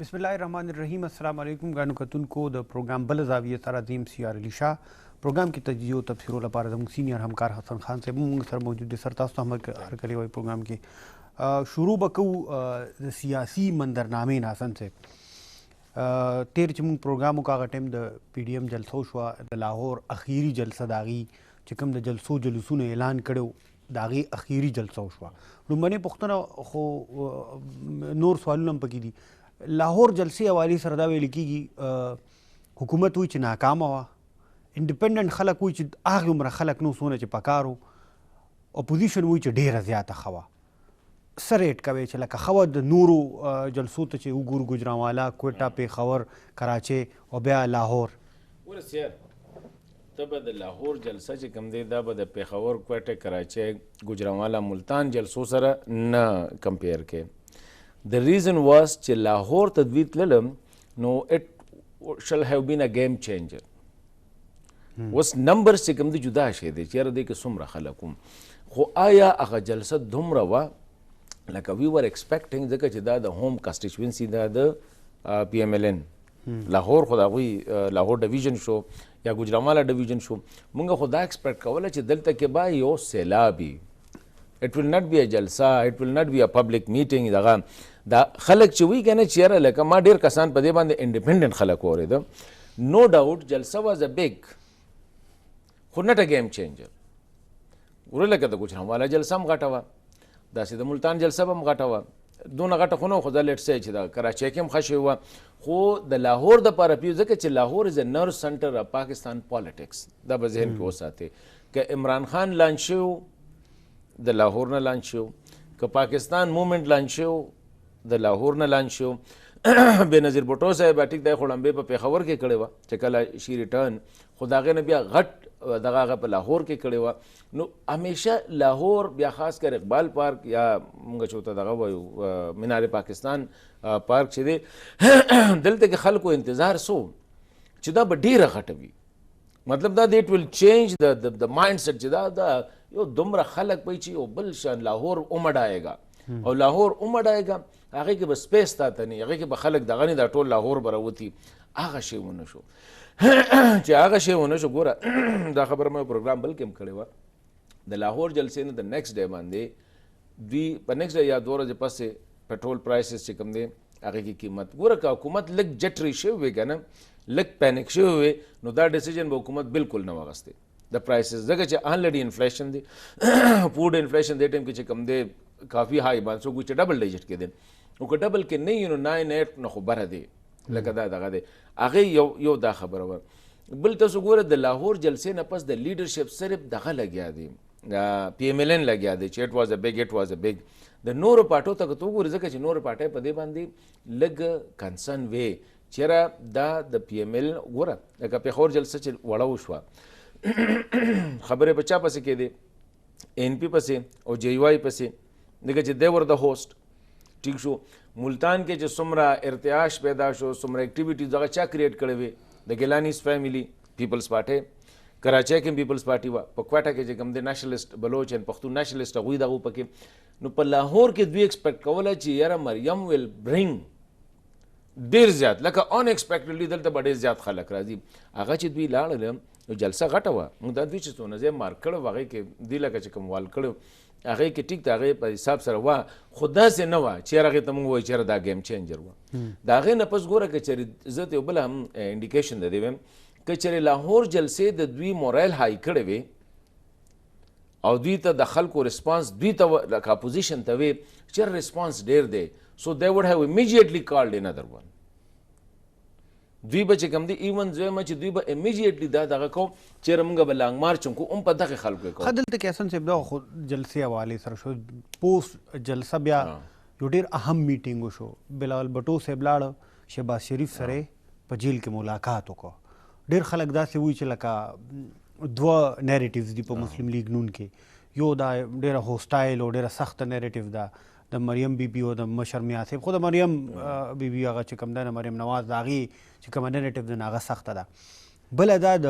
बिस्मिल्लाहिर्रहमानिर्रहीम। अस्सलाम वालेकुम गानो कतुन को द प्रोग्राम बल जाविये सर अजीम सीआर अली शाह प्रोग्राम की तजियो तफसीरों लपार दम सीनियर हमकार हसन खान से मुंग सर मौजूद सर तास्तो हम हर करे हुए प्रोग्राम के शुरू बकू सियासी मंदरनामे नासन से तेर चमुंग प्रोग्राम का टाइम द पीडीएम जलसो शुआ द लाहौर अखीरी जलसा दागी चिकम द जलसो जलूसू ने ऐलान करो दागी अखीरी जलसा शुआ रुमने पुख्तना खो नूर सवालुन पकी दी लाहौर जलसे हवाली सरदा वेली की हुकूमत हुई नाकाम हुआ इंडिपेंडेंट खलक हुई आग उम्र खलक नो सोने च पकारो अपोजिशन हुई ढेर ज़्यादा खवा सरेट कवे चला का खवा द नूरू जलसो च उगुर गुजरावाला कोयटा पे खबर कराचे और ब्या लाहौर तब द लाहौर जलसा च कम दे दा बद पेखावर कोयटा कराचे गुजरावाला मुल्तान जलसो सर न कंपेयर के The reason was कि लाहौर तदवीत ललम no it shall have been a game changer. was numbers से कम दी जुदा शे दे चेहरा दे के सुमरा खलकुम खो आया अगर जलसा धुमरा वा like we were expecting जगह जिदा the home constituency दा the PMLN लाहौर खुदा कोई लाहौर डिवीजन शो या गुजरावाला डिवीजन शो मुंगा खुदा एक्सपेक्ट कवला च दलता के बा यो सैलाबी it will not be a jalsa, it will not be a public meeting da khalak چې وی کنه چیرې لکه ما ډیر کسان په دې باندې انډیپندنت خلک اوریدم no doubt jalsa was a big خو not a game changer ورله کده کوم حواله جلسه هم غټه وا دا سید ملتان جلسه هم غټه وا دونه غټه خو نو خو د لیټ سي چې دا کراچي کې هم خشي وا خو د لاهور د پر پیو ځکه چې لاهور از ا نرو سنټر اف پاکستان پالیټکس دا به ذهن کې وساته ک عمران خان لانچ شو د لاهور نه لانچ شو ک پاکستان موومنت لانچ شو د لاهور نه لانچ شو بنظیر بوټو صاحب ټیک د خړمبه په پیښور کې کړي وا چې کله شي ریټرن خداغه نه بیا غټ دغه په لاهور کې کړي وا نو همیشه لاهور بیا خاص کر اقبال پارک یا موږ چوته دغه وایو مینار پاکستان پارک چې دی دلته کې خلکو انتظار سو چې دا به ډیره غټه وي مطلب دا دیٹ ول چینج د مایند سیٹ چې دا یو دومره خلک پي چې او بل شان لاهور اومډایګا او لاهور اومډایګا هغه کې بس سپیس تا ته نه هغه کې به خلک دغه نه دا ټول لاهور بروتی هغه شی ونه شو چې هغه شی ونه شو ګوره دا خبره مې پروګرام بل کې کړی و د لاهور جلسې نه د نیکسټ ډے باندې دوی په نیکسټ ډے یا 2 ورځې پسې پټرول پرایسز چې کوم دی هغه کې قیمت ګوره که حکومت لږ جټري شوی وي که نه لږ پینک شوی وي نو دا ډیسیژن به حکومت بالکل نه واغستی د پرایسز ځکه چې آلریډي انفلیشن دی فوډ انفلیشن دې ټایم کې چې کوم دی کافي هائی باندې څوک چې ډبل ډیجټ کې دی او که ډبل کې نه نو 9.8 نه خو بره دی لکه دا دغه دی هغې یو دا خبره وه بل تاسو ګوره د لاهور جلسې نه پس د لیډرشپ صرف دغه لګیا دی PMLN لګیا دی چې اټ واز ا بگ د نورو پارټو ته که تو ګورې ځکه چې نورو پارټۍ په دې باندې لږ کنسرن وی چېرې دا د PML ګوره لکه پېښور جلسه چې وړه وشوه خبرې په چا پسې کېدې NP پسې او JY پسې دغه چې دی ور د هوسټ ٹھیک شو ملتان کې چې څومره ارتعاش پیدا شو څومره اکټیویټیز هغه چا کریټ کړی وي د ګیلانیز فیملی پیپلز پارټۍ کراچۍ کې پیپلز پارټي وه په کوټه کې چې کوم دی نیشنلسټ بلوچ ان پښتون نیشنلسټ هغوی دغه پکې نو په لاهور کې دوی ایکسپیکټ کوله چې یاره مریم ویل برینګ ډېر زیات لکه ان ایکسپیکټډلی دلته به ډېر زیات خلک راځي هغه چې دوی لاړل نو جلسه غټه وه موږ دا دوی چې څونه ځای مارک کړی و هغې کې دوی لکه چې کوم وال کړی هغې کې ټیک د هغې په حساب سره وه خو داسې نه وه چې هغې ته موږ وایو چېرې دا ګیم چینجر وه د هغې نه پس ګوره که چېرې زه ته یو بله هم انډیکیشن د دې ویم که چېرې لاهور جلسې د دوی مورایل های کړی وي او دوی ته د خلکو ریسپانس دوی ته لکه اپوزیشن ته وي چېرې ریسپانس ډېر دی سو دی وډ هیو امیډیټلی کالډ انادر ون دوی به چې کوم دی ایون زویم چې دوی به امیډیټلی دا دغه کو چېرې موږ به لانګ مارچ هم کوو هم په دغې خلکو یې کوو ښه دلته کې حسن صاحب دا خو جلسې حوالې سره شو پوسټ جلسه بیا یو ډېر اهم میټینګ وشو بلاول بټو صاحب لاړه شهباز شریف سره په جیل کې ملاقات وکړو ډېر خلک داسې وایي چې لکه دوه نیریټیوز دي په مسلم لیگ نون کې یو دا ډېره هوسټایل او ډېره سخته نیریټیو ده د مریم بی بی او د مشر میاں صاحب خو د مریم بی بی هغه چې کوم ده مریم نواز د هغې چې کومه نیریټیو ده هغه سخته ده بله دا د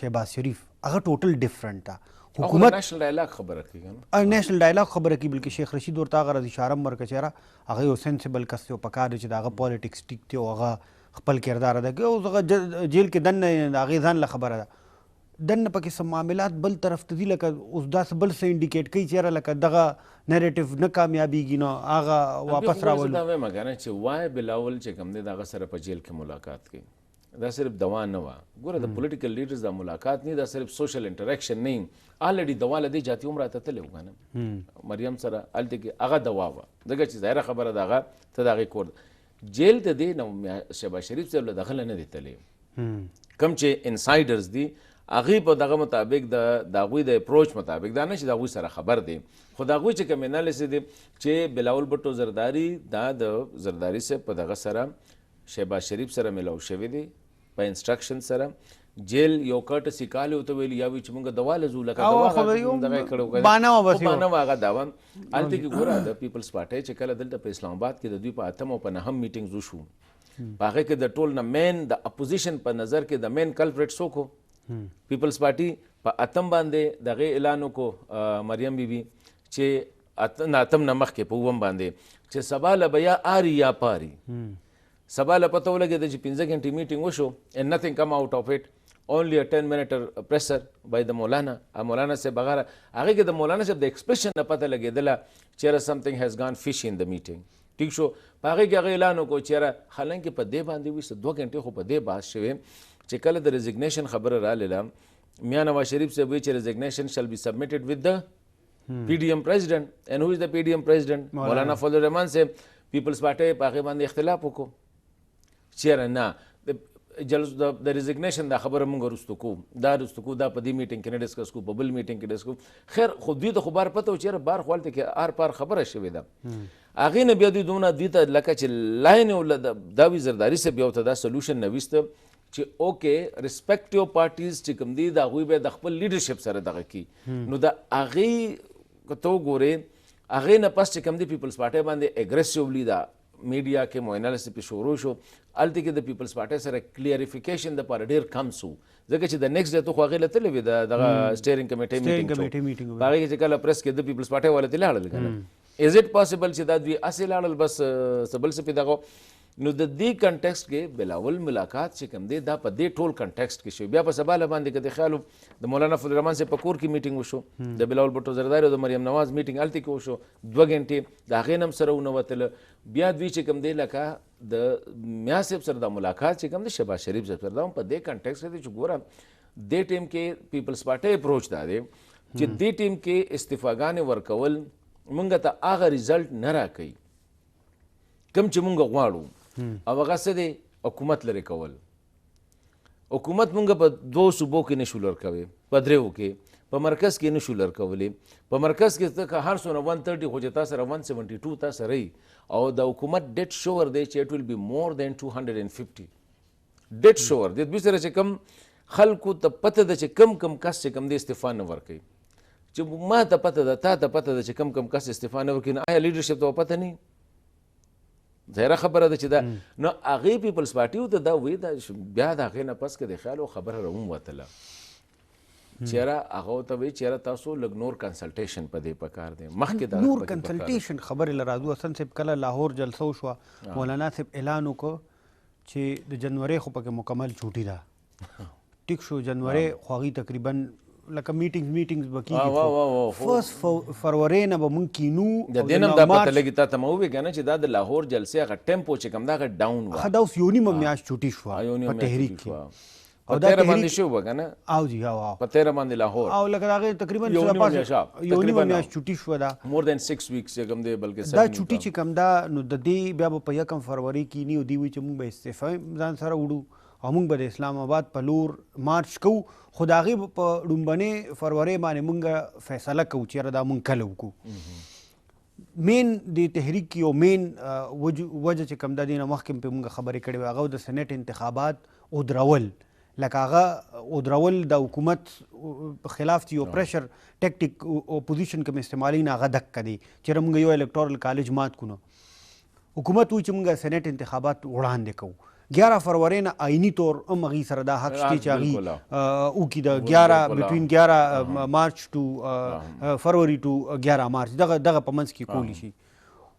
شهباز شریف هغه ټوټل ډفرنټ ده حکومت نېشنل ډایلاګ خبره کوي کنه نېشنل ډایلاګ خبره کوي بلکې شیخ رشید ورته هغه راځي اشاره ورکړه چې یاره هغه یو سینسیبل کس دی او پکار دی چې د هغه پالیټکس ټیک دی او هغه خپل کردار ادا کوي او هغه جیل کې دننه د هغې ځان له خبره ده دننه پکې څه معاملات بل طرف ته دي لکه اوس داسې بل څه انډیکیټ کوي چې یاره لکه دغه نیریټیو نه کامیابیږي نو هغه واپس راولو دا وایم کنه چې وای بلاول چې کوم دی د هغه سره په جیل کې ملاقات کوي دا صرف دوا نه وه ګوره د پولیټیکل لیډرز دا ملاقات نه دا صرف سوشل انټریکشن نه آلریډي دوا له دې جاتي عمره ته تللی و کنه مریم سره هلته کې هغه دوا وه ځکه چې ظاهره خبره د هغه ته د هغې کور جیل ته دی نو شهباز شریف صاحب له دغه نه دی تللی کوم چې انسایډرز دي هغې په دغه مطابق د هغوی د اپروچ مطابق دا نه چې د هغوی سره خبر دی خو د هغوی چې کوم انالیسس دی چې بلاول بټو زرداري دا د زرداري صاحب په دغه سره شهباز شریف سره ملاو شوی دی په انسټرکشن سره جیل یو کټسي کال ورته ویل یا وی چې موږ دوا لزو لکه دوا دغه کړو بانه و بس بانه واغه دوا الته کې ګوره د پیپلز پارټي چې کله دلته په اسلام آباد کې د دوی په اتم او په نهم میټینګز وشو په هغه کې د ټول نه مین د اپوزیشن په نظر کې د مین کلپریټ څوک پیپلز پارټي په اتم باندې دغه اعلان وکړو مریم بیبي چې اتم نه مخکې په ووم باندې چې سبا له بیا آری یا پاری سبا له پته ولګېده چې 15 غنټې میټینګ وشو and nothing come out of it only a 10-minute presser by the مولانا صاحب بغیر هغې کې د مولانا صاحب د ایکسپریشن نه پته لګېدله چې something has gone fishy in the meeting ټیک شو په هغې کې هغه اعلان وکړو چې حالانکې په دې باندې وي 2 غنټې خو په دې بحث شوې چې کله د ریزیګنیشن خبره رالیله میاں نواز شریف صاحب وایي چې ریزیګنیشن shall be submitted with the PDM president and who is the PDM president مولانا فضل الرحمان صاحب پیپلز پارټۍ په هغې باندې اختلاف وکړو چیرې نه د ریزیګنیشن دا خبره مونږ وروستو کوو دا په دې میټینګ کې نه ډسکس کوو په بل میټینګ کې ډسکس کوو خیر خو دوی ته خو بار پته و چیرې بار خو هلته کې آر پار خبره شوې ده هغې نه بیا دوی دونه دوی ته لکه چې لاین یې دا وي زرداري صاحب یو ته دا سلوشن نه ویسته چې اوکې ریسپیکټیو پارټیز چې کوم دي د هغوی به د خپل لیډرشپ سره دغه کړي نو د هغې که ته وګورې هغې نه پس چې کوم دی پیپلز پارټۍ باندې اګریسیولی دا میډیا کې مو انالیسس په شروع شو الته کې د پیپلز پارټۍ سره کلیریفیکیشن د پاره ډیر کم سو ځکه چې د نیکسټ ډے ته خو هغې له تللی وي دغه سټیرینګ کمیټۍ میټینګ په هغې کې چې کله پریس کې د پیپلز پارټۍ والا ته لاړل کنه از اټ پاسبل چې دا دوی اسې لاړل بس څه بل څه پې دغه نو د دې کنټیکسټ کې بلاول ملاقات چې کوم دی دا په دې ټول کنټیکسټ کې شو بیا په سبا له باندې که د خیال د مولانا فضل الرحمان صاحب په کور کې میټینګ وشو د بلاول بټو زرداري او د مریم نواز میټینګ هلته کې وشو 2 غنټې د هغې نه هم سره ونوتله بیا دوی چې کوم دی لکه د میاں صاحب سره دا ملاقات چې کوم دی شهباز شریف صاحب سره دا هم په دې کنټیکسټ کې دی چې ګوره دې ټیم کې پیپلز پارټۍ اپروچ دا دی چې دې ټیم کې استعفاګانې ورکول مونږ ته هغه ریزلټ نه راکوي کوم چې مونږ غواړو او هغه څه دی حکومت لرې کول حکومت مونږ په 2 صوبو کې نشو لرکوی په 3 کې په مرکز کې نشو لرکولی په مرکز کې ته هر څونه 130 خو چې تا سره 172 تا سره او د حکومت ډیټ شور دی چې اټ ویل بی مور دین 250 ډیټ شور د دوی سره چې کم خلکو ته پته ده چې کم کس چې کم دی استعفا نه ورکوي چې ما ته پته ده تا ته پته ده چې کم کس استعفا نه ورکوي آیا لیډرشپ ته پته نه ظاهره خبره ده چې دا نو هغې پیپلز پارټي ته دا وایي دا بیا د هغې نه پس که د خیال او خبره راووتله چیرې هغه ته وایي چیرې تاسو لږ نور کنسلټیشن په دې پکار دی مخکې نور کنسلټیشن خبرې له راځو حسن صاحب کله لاهور جلسه وشوه مولانا صاحب اعلان وکړو چې د جنورۍ خو پکې مکمل چوټي ده ټیک شو جنورۍ خو هغې تقریبا لکه میټینګز به کېږي فرست فروری نه به مونږ کینو د دې نه هم دا پته لګي تا ته مو وویل که نه چې دا د لاهور جلسې هغه ټیمپو چې کوم دا هغه ډاون وه ښه دا اوس یو نیمه میاشت چوټي شوه په تحریک کې او دا باندې شو به که نه او جی او په 13 باندې لاهور او لکه د هغې تقریبا یو نیمه میاشت چوټي شوه دا مور دین 6 ویکس چې کوم دی بلکې دا چوټي چې کوم دا نو د دې بیا به په 1 فروری کینی او دوی وایي چې مونږ به استعفا ځان سره وړو او مونږ به د اسلام آباد په لور مارچ کوو خو د هغې په ډومبنۍ فروری باندې مونږ فیصله کوو چې یاره دا مونږ کله وکړو مین د تحریک کې یو مین وجه چې کوم دا دې نه مخکې پې مونږ خبرې کړې وې هغه د سینټ انتخابات ودرول لکه هغه ودرول د حکومت خلاف چې یو پریشر ټیکټیک اپوزیشن کوم استعمالي نه هغه دقه دی چېرې مونږ یو الکټورل کالج مات کړو حکومت وایي چې مونږ سینټ انتخابات وړاندې کوو 11 فروری نه آئینی طور هم هغې سره دا حق شته چې هغې وکړي د 11 بټوین 11 مارچ ټو فروری ټو 11 مارچ دغه په منځ کې کولی شي.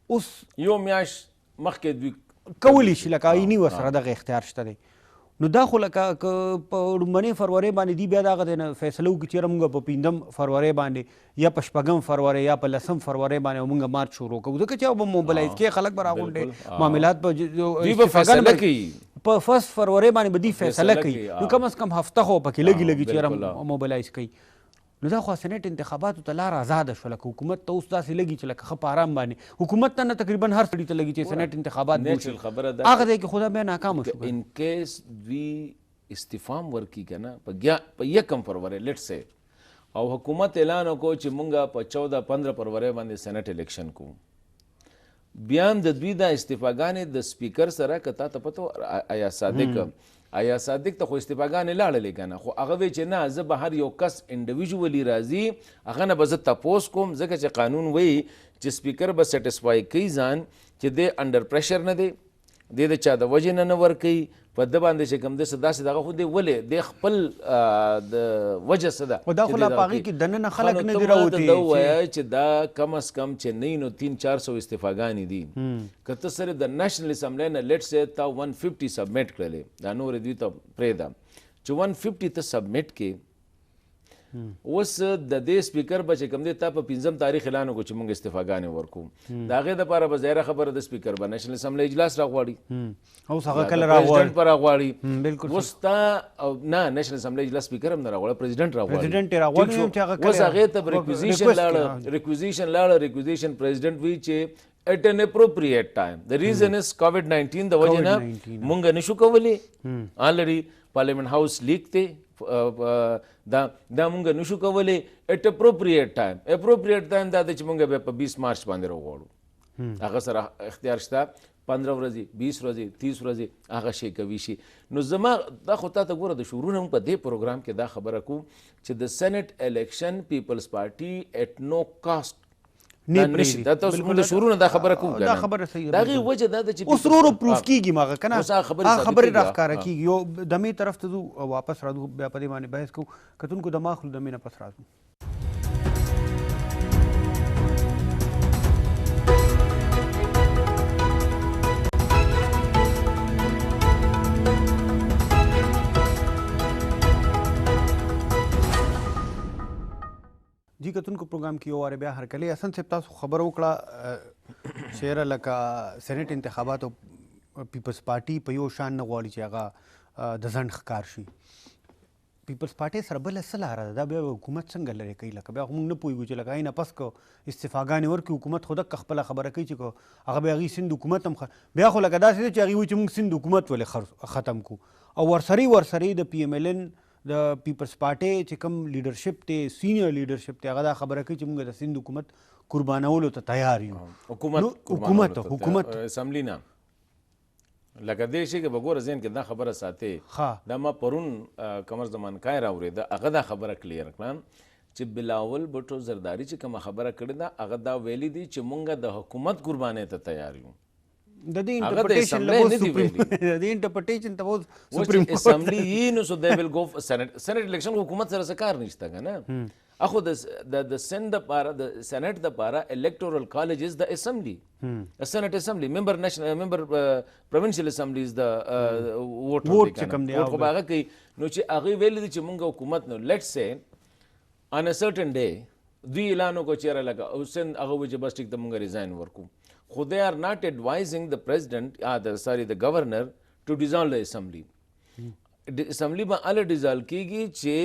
اوس یو میاشت مخکې دوی کولی شي لکه آئیني ورسره دغه اختیار شته دی. نو دا خو لکه که په لومړنۍ فروری باندې دی بیا د هغه دی نه فیصله وکړي چې یاره مونږ په 5 فروری باندې یا په 6 فروری یا په 10 فروری باندې مونږ مارچ شروع کوو ځکه چې به موبلایز کې خلک به راغونډي معاملات په 1 فروری باندې به دی فیصله کوي نو کم از کم هفته خو پکې لګي چې یاره موبلایز کوي. نو دا خو سنټ انتخاباتو ته لار آزاده شوه لکه حکومت ته اوس داسې لګي چې لکه ښه په ارام باندې حکومت ته نه تقریبا هر سړي ته لګي چې سنټ انتخابات وشي هغه ځای کې خو دا بیا ناکامه شو. ان کیس دوی استفهام ورکړي که نه په 1 فروری لیټ سي او حکومت اعلان وکړو چې مونږ په 14-15 فروری باندې سنټ الیکشن کوو بیا هم د دوی دا استفاګانې د سپیکر سره که تا ته پته آیا صادق ته خو استفاګانې لاړلې که نه خو هغه وی چې نه زه به هر یو کس انډیویژولي راځي هغه نه به زه تپوس کوم ځکه چې قانون وایي چې سپیکر به سیټسفای کوي ځان چې دی انډر پریشر نه دی دی د چا د وجې نه ورکوي په ده باندې چې کوم داسې داسې دغه خو دی ولې دی خپل د وجه څه ده خو دا خو لا په هغې کې دننه خلک نه دي راوتي دا ووایه چې دا کم از کم چې نه نو 300-400 استفاګانې دي که ته صرف د نیشنل اسمبلی نه لیټ سي تا 150 سبمیټ کړلې دا نورې دوی ته پرېږده چې 150 ته سبمیټ کې اوس د دې سپیکر به چې کوم دی تا په 5 تاریخ اعلان وکړو چې موږ استفاګانې ورکوو د هغې دپاره به ظاهره خبره د سپیکر به نیشنل اسمبلی اجلاس راغواړي اوس هغه کله راغواړي به راغواړي اوس تا نه نیشنل اسمبلی اجلاس سپیکر هم نه راغواړي پریزیډنټ راغواړي اوس هغې ته ریکوزیشن لاړه پریزیډنټ وی چې at an appropriate time the reason is COVID-19 د وجې نه مونږ نشو کولی already پارلیمنٹ هاوس لیک دی دا مونږ نشو کولی at appropriate time دا د چې مونږ به په 20 مارچ باندې راغواړو هغه سره اختیار شته 15 ورځې 20 ورځې 30 ورځې هغه شی کوي شي. نو زما دا خو تا ته ګوره د شروع نه په دې پروګرام کې دا خبره کوم چې د سینټ الیکشن پیپلز پارټي at no cost نه پرېږدي دا تاسو موږ د شروع نه دا خبره کوو دا خبره صحیح د هغې وجه دا ده چې اوس ورو پروف کېږي مغه که نه اوس هغه خبرې خبرې راښکاره کېږي یو دمې طرف ته ځو واپس راځو بیا په دې باندې بحث کوو کتونکو دمه اخلو دمې نه پس راځو. جی کتونکو پروګرام کې یو واره بیا هرکلی حسن صاحب تاسو خبره وکړه چې لکه سینټ انتخابات او پیپلز پارټي په یو شان نه غواړي چې هغه د ځنډ ښکار شي. پیپلز پارټي سره بله څه لاره ده دا بیا حکومت څنګه لرې کوي لکه بیا خو موږ نه پوهېږو چې لکه نه پس که استفاګانې ورکړي حکومت خو دقه خپله خبره کوي چې هغه بیا هغې سند حکومت هم بیا خو لکه داسې ده چې هغې وایي چې موږ سند حکومت ولې ختم کړو او ورسره د پی ایم ایل ان د پیپلز پارټي چې کوم لیډرشپ دی سینیر لیډرشپ دی هغه دا خبره کوي چې موږ د سند حکومت قربانولو ته تیار یو. حکومت اسمبلی نه لکه دې شي کې به ګوره ذهن کې دا خبره ساتې دا ما پرون قمر زمان کای راورېده هغه دا خبره کلیر کړه چې بلاول بټو زرداري چې کومه خبره کړې ده هغه دا ویلي دي چې مونږ د حکومت قربانۍ ته تیار یو. د دې انټرپریټیشن ته اوس سپریم کورټ اسمبلی یې نو سو دی ویل گو سینټ الیکشن حکومت سره څه کار نشته که نه اخو د سند دپاره د سینټ دپاره الیکټورل کالج از د اسمبلی سینټ اسمبلی ممبر پروینشل اسمبلی از د ووټ خو به هغه کوي نو چې هغوی ویلي دي چې مونږ حکومت نو لیټ سي آن ا سرټن ډے دوی اعلان وکړو چې یاره لکه سند هغه وایي چې بس ټیک ته مونږ ریزاین ورکو خو they are not advising the president the governor to dissolve the assembly. اسمبلی به اله ډیزالو کېږي چې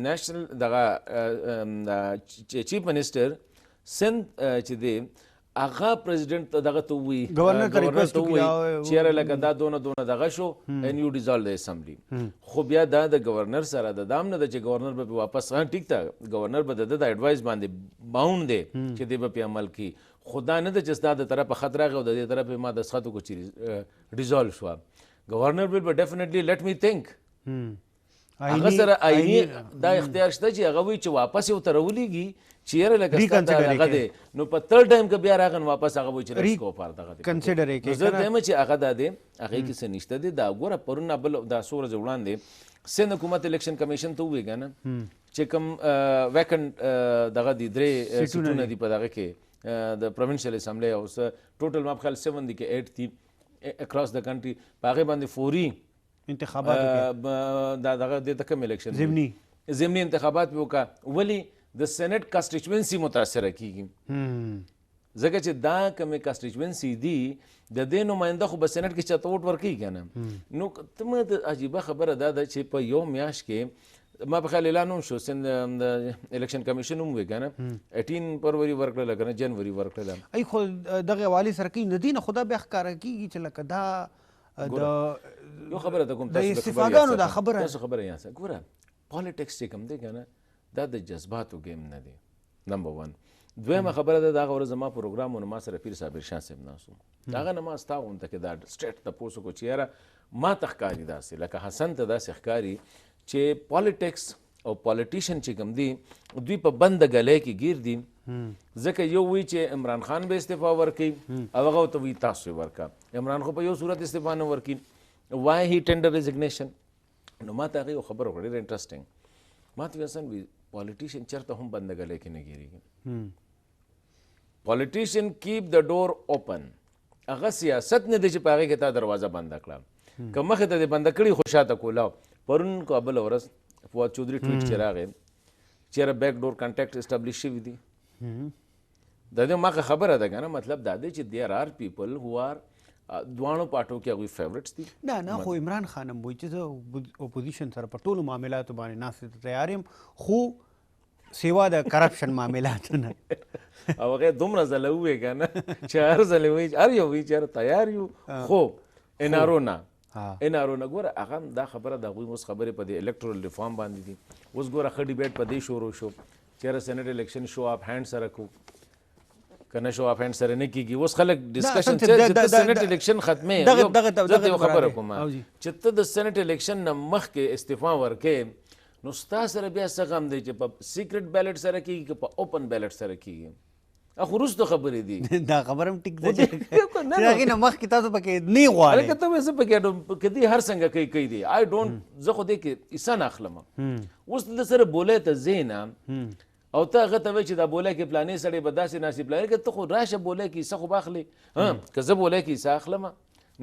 نیشنل دغه چیف منسټر سند چې دی هغه پریزیډنټ ته دغه ته ووایي ګورنر ته ریکویسټ وکړي چې یاره لکه دا دونه دغه شو and you dissolve the assembly. خو بیا دا د گورنر سره د دام نه ده چې گورنر به واپس ټیک ته گورنر به د ایډوایس باندې باونډ دی چې دی به پې عمل کړي خو دا نه ده چې ستا د طرفه خط راغی او د دې طرف ما دستخط وکړو چې ډیزالو شوه گورنر will be definitely let me think هغه سره آئیني دا اختیار شته چې هغه وایي چې واپس یې ورته راولیږي چیرې لکه ستا هغه دی نو په تل ټایم کې بیا راغن واپس هغه وایي چې رسکو پار دغه دی کنسیډر یې نو زه دیم چې هغه دا دی هغې کې څه نشته دی دا ګوره پرونه بل دا څو ورځې وړاندې سند حکومت الیکشن کمیشن ته ووایي که نه چې کوم ویکنټ دغه دي 3 سیټونه دي په دغه کې د پروینشل اسمبلی او ټوټل ما په خیال 7 دي کې 8 دي اکراس د کنټري په هغې باندې فوري انتخابات دا دغه دې ته کوم الیکشن ضمني انتخابات به وکړه ولې د سینټ کانسټیچوینسي متاثره کیږي ځکه چې دا کومې کانسټیچوینسي دي د دې نماینده خو به سینټ کې چاته ووټ ورکوي که نه نو ته د عجیبه خبره دا ده چې په یو میاشت کې ما په خیال اعلان هم شو سند د الیکشن کمیشن هم وی که نه 18 فروری ورکړله که نه جنوري ورکړله ای خو دغه حوالې سره کوي نه دي نه خو دا بیا ښکاره کېږي چې لکه دا یو خبره ته کوم د استفادهانو دا خبره تاسو خبره یاسه ګوره پالیټکس چې کوم دی که نه دا د جذباتو گیم نه دی نمبر 1 دویمه خبره ده دا غوړه زما پروګرامونه ما سره پیر صابر شاه صاحب ناسو هغه نه ما ستا غونته کې دا سټیټ تپوسو کو چې یاره ما ته ښکاري داسې لکه حسن ته داسې ښکاري چې پالیټکس او پالیټیشن چې کوم دی دوی په بنده ګلۍ کې ګیر دي ځکه یو وایي چې عمران خان به استعفا ورکوي او هغه ورته وایي تاسو یې ورکړه عمران خو په یو صورت استعفا نه ورکوي وای هی ټینډر ریزګنیشن نو ما ته هغې یو خبره وکړه ډېره انټرسټینګ ما ته حسن وي پالیټیشن چېرته هم بنده ګلۍ کې نه ګیرېږي پالیټیشن کیپ د ډور اوپن هغه سیاست نه دی چې په هغې کې تا دروازه بنده کړه که مخې ته دې بنده کړي خو شاته کولاو پرون کو بله ورځ فواد چودھري ټویټ چې راغی چېرې بیک ډور کنټیکټ اسټابلیش شوي دي د دې ماخه خبره ده که نه مطلب دا دی چې دیر آر پیپل هو آر دواړو پارټو کې هغوی فیورټس دي نه خو عمران خان هم وایي چې زه اپوزیشن سره په ټولو معاملاتو باندې ناستې ته تیار یم خو سیوا د کرپشن معاملاتو نه او هغې دومره ځله ووایي که نه چې هر ځلې وایي هر یو وایي چې تیار یو خو انارو نه ګوره هغه هم دا خبره د هغوی اوس خبرې په دې الکټرل ریفارم باندې دي اوس ګوره ښه ډیبیټ په دې شروع شو چېرې سینټ الیکشن شو اف هینډ سره کو کنه شو اف هینډ سره نه کیږي اوس خلک ډسکشن چې د سینټ الیکشن ختمې زه یو خبره کوم چې ته د سینټ الیکشن نه مخکې استعفا ورکې نو ستا سره بیا څه غم دی چې په سیکرټ بیلټ سره کیږي که په اوپن بیلټ سره کیږي خو وروستو خبرې دي دا خبره هم ټیک ده چې هغې نه مخکې تاسو پکې نه غواړئ هلکه ته وایې زه پکې که دې هر څنګه کوي دی آی ډونټ زه خو دې کې حصه نه اخلم اوس د سره بولی ته ځې نه او ته هغه ته وایي چې دا بولی کې پلانې سړی به داسې ناسې پلانې که ته خو راشه بولی کې حصه خو به اخلې که زه بولی کې حصه اخلم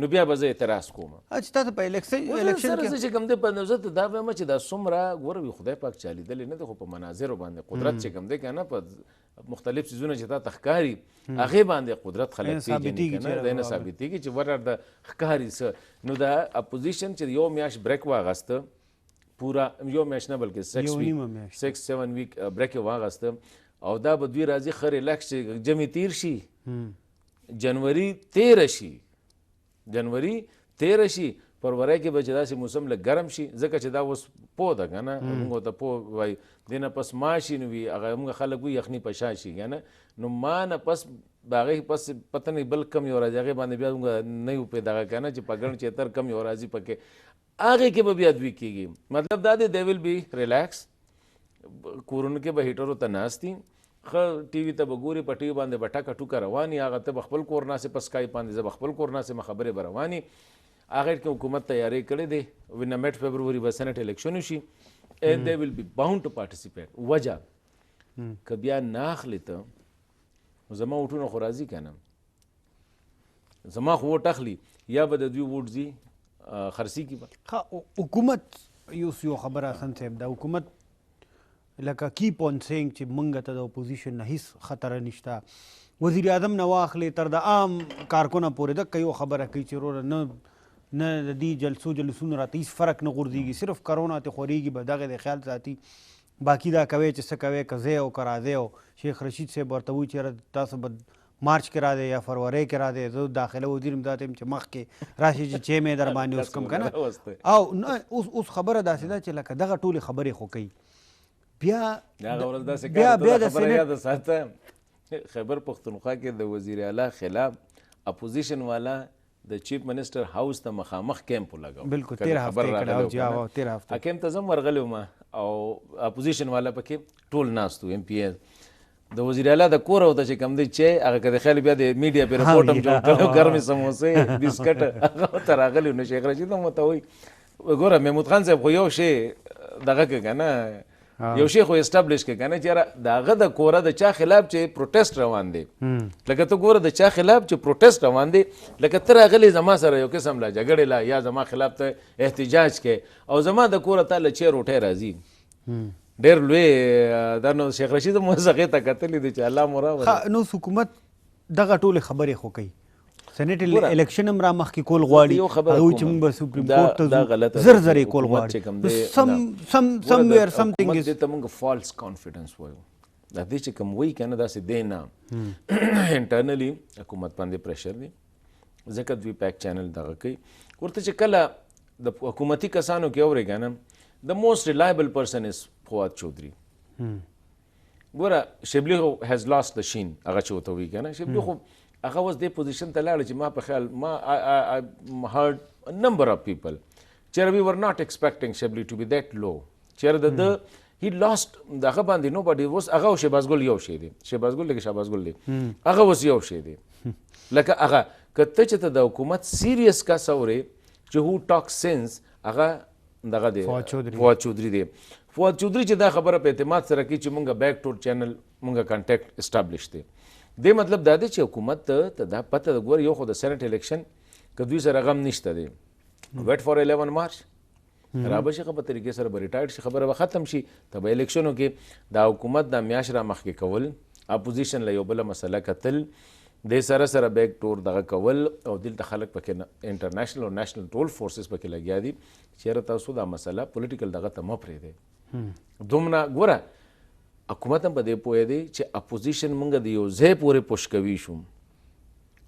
نو بیا به زه اعتراض کوم چې تاسو په الیکشن سره زه چې کوم دی په نظر ته دا وایم چې دا څومره ګوره وي خدای پاک چا لیدلی نه دی خو په مناظرو باندې قدرت چې کوم دی که نه په مختلف څیزونه چې تا ته ښکاري هغې باندې قدرت خلک پیژني که نه دی نه ثابتېږي چې ور د ښکاري څه نو دا اپوزیشن چې یو میاشت بریک واغسته پورا یو میاشت نه بلکې 6-7 ویک بریک یې واغسته او دا به دوی راځي ښه ریلیکس چې جمع تیر شي جنوري 13 شي فروری کې به چې داسې موسم لږ ګرم شي ځکه چې دا اوس پوه ده که نه موږ ته پوه وایي دې نه پس ماشي نو وي هغه موږ خلک وایي یخني په شا شي که نه نو ما نه پس د هغې پس پته نه بل کم یو راځي هغې باندې بیا موږ نه یو پې دغه که نه چې په ګڼ چېتر کم یو راځي پکې هغې کې به بیا دوی کېږي مطلب دا دی دی ویل بي ریلیکس کورونو کې به هیټرو ته ناست دي ښه ټي وي ته به ګوري په ټي وي باندې به ټکه ټوکه رواني هغه ته به خپل کور ناسې په سکایپ باندې زه به خپل کور ناسې ما خبرې به رواني هغې کې حکومت تیاری کړی دی وین میټ فبروري به سینټ الیکشن وشي and they will be bound to participate وجه که بیا نه اخلي ته زما ووټونه خو راځي که نه زما خو ووټ اخلي یا به د دوی ووټ ځي خرڅي کي به حکومت یو خبره حسن صاحب دا حکومت لکه کیپ آن سینګ چې موږ ته د اپوزیشن نه هیڅ خطر نشته وزیر اعظم نه واخلې تر د عام کارکونه پورې دقه یو خبره کوي چې وروره نه د دې جلسونو راته هیڅ فرق نه غورځېږي صرف کرونا ته خورېږي به دغه د خیال ساتي باقي دا کوی چې څه کوی که ځی او که راځی او شیخ رشید صاحب ورته وایي چې تاسو به مارچ کې را دی یا فروری کې را دی زه داخله وزیر یم دا ته یم چې مخکې راشي چې چی مې در باندې اوس کم که نه او نه اوس خبره داسې ده چې لکه دغه ټولې خبرې خو کوي بیا د سینټ خیبر پختونخوا کې د وزیر اعلی خلاف اپوزیشن والا د چیف منسٹر هاوس ته مخامخ کیمپ ولګاو بالکل 13 هفته کیمپ ته زه هم ورغلی وم او اپوزیشن والا پکې ټول ناست وو ایم پی د وزیر اعلی د کور او ته چې کوم دی چې هغه که د خیال بیا د میډیا پې رپورټ هم جوړ کړی ګرمې سموسې بسکټ هغه ورته راغلي نو شیخ رشید هم ورته وایي ګوره محمود خان صاحب خو یو شی دغه که که نه یو شی خو اسټابلیش که که نه چې یاره د هغه د کوره د چا خلاف چې پروټیسټ روان دی لکه ته ګوره د چا خلاف چې پروټیسټ روان دی لکه ته راغلی زما سره یو قسم لا جګړې لا یا زما خلاف ته احتجاج کې او زما د کوره تا له چیر روټۍ راځي ډېر لوی دا نو شیخ رشید هم اوس هغې ته کتلي دي چې الله مو راوړي نو حکومت دغه ټولې خبرې خو کوي سینټ الیکشن هم را مخکې کول غواړي هغوی چې موږ به سپریم کورټ ته زر زر یې کول غواړي somewhere something is دې ته موږ فالس کانفیډنس وایو دا دې چې کوم وایي که نه داسې دی نه انټرنلي حکومت باندې پریشر دی ځکه دوی پیک چینل دغه کوي ورته چې کله د حکومتي کسانو کې اورې که نه the most reliable person is فواد چودھری ګوره شبلی خو has lost the sheen هغه چې ورته وایي که نه شبلی خو هغه اوس دې پوزیشن ته لاړه چې ما په خیال ما I heard a number of people چېرې we were not expecting شبلی to be that low چېرې د he lost دغه باندې nobody اوس هغه او شهباز ګل یو شی دی شهباز ګل لکه شهباز ګل دی هغه اوس یو شی دی لکه هغه که ته چې ته د حکومت سیریس کس اورې چې who talks sense هغه دغه دی فواد چودھری دی فواد چودھری چې دا خبره په اعتماد سره کوي چې مونږه بیک ټور چینل مونږه کانټیکټ اسټابلیش دی دې مطلب دا دی چې حکومت ته دا پته د ګور یو خو د سینټ الیکشن که دوی سره غم نشته دی ویټ فار 11 مارچ را به شي په طریقې سره به ریټایرډ شي خبره به ختم شي ته به الیکشنو کې دا حکومت دا میاشت را مخکې کول اپوزیشن له یو بله مسله کتل دې سره سره بیک ټور دغه کول او دلته خلک پکې انټرنیشنل او نیشنل ټول فورسز پکې لګیا دي چېرې تاسو دا مسله پولیټیکل دغه ته مه پرېږدئ دومره ګوره حکومت هم په دې پوهې دی چې اپوزیشن مونږ د یو ځای پورې پوش کوي شو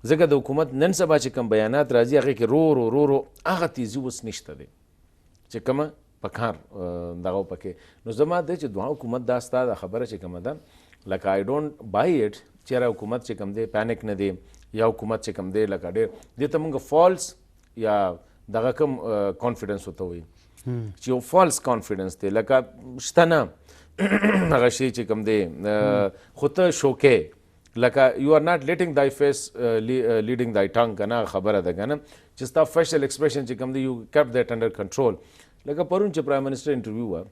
ځکه د حکومت نن سبا چې کوم بیانات راځي هغې کې رو هغه تیزي اوس نشته دی چې کومه په کار دغه پکې نو زما دی چې دوه حکومت دا ستا دا خبره چې کومه ده لکه آی ډونټ بای اټ چېرې حکومت چې کوم دی پینک نه دی یا حکومت چې کوم دی لکه ډېر دې ته مونږ فالس یا دغه کوم کانفیډنس ورته وایي چې یو فالس کانفیډنس دی لکه شته نه هغه شی چې کوم دی خو ته شوکې لکه یو آر ناٹ لیټینګ دای فیس لیډینګ دای ټنګ که نه خبره ده که نه چې ستا فیشل ایکسپریشن چې کوم دی یو کیپ دیټ انډر کنټرول لکه پرون چې پرایم منسټر انټرویو وه